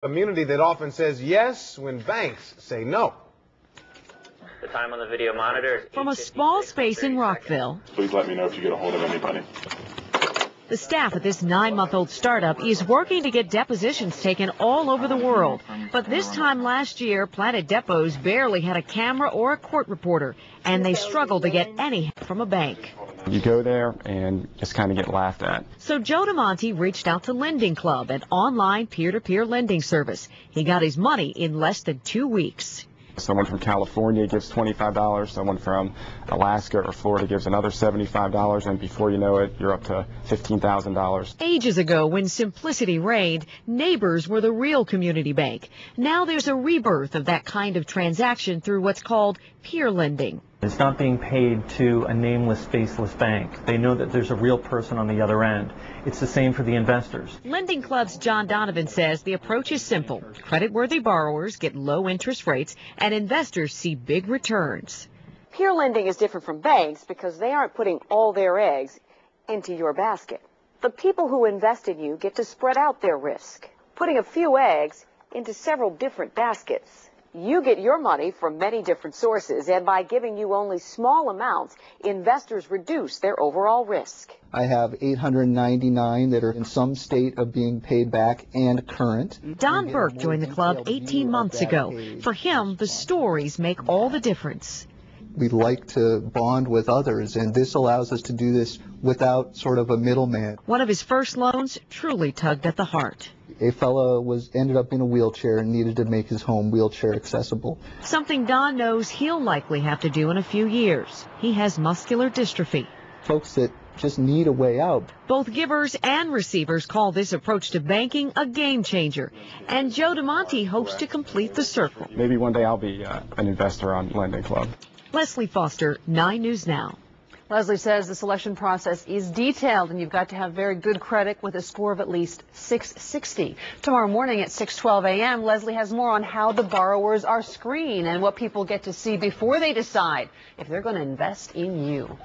Community that often says yes when banks say no. The time on the video monitor. From a small space in Rockville. Please let me know if you get a hold of anybody. The staff at this 9-month-old startup is working to get depositions taken all over the world. But this time last year, Planet Depos barely had a camera or a court reporter, and they struggled to get any help from a bank. You go there and just kind of get laughed at. So Joe DiMonte reached out to Lending Club, an online peer-to-peer lending service. He got his money in less than 2 weeks. Someone from California gives $25, someone from Alaska or Florida gives another $75, and before you know it, you're up to $15,000. Ages ago, when simplicity reigned, neighbors were the real community bank. Now there's a rebirth of that kind of transaction through what's called peer lending. It's not being paid to a nameless, faceless bank. They know that there's a real person on the other end. It's the same for the investors. Lending Club's John Donovan says the approach is simple. Credit-worthy borrowers get low interest rates, and investors see big returns. Peer lending is different from banks because they aren't putting all their eggs into your basket. The people who invest in you get to spread out their risk, putting a few eggs into several different baskets. You get your money from many different sources, and by giving you only small amounts, investors reduce their overall risk. I have 899 that are in some state of being paid back and current. Don Burke joined the club 18 months ago. For him, the stories make all the difference. We like to bond with others, and this allows us to do this without sort of a middleman. One of his first loans truly tugged at the heart. A fella ended up in a wheelchair and needed to make his home wheelchair accessible. Something Don knows he'll likely have to do in a few years. He has muscular dystrophy. Folks that just need a way out. Both givers and receivers call this approach to banking a game changer. And Joe DiMonte hopes to complete the circle. Maybe one day I'll be an investor on Lending Club. Lesli Foster, 9 News Now. Leslie says the selection process is detailed, and you've got to have very good credit with a score of at least 660. Tomorrow morning at 6:12 a.m., Leslie has more on how the borrowers are screened and what people get to see before they decide if they're going to invest in you.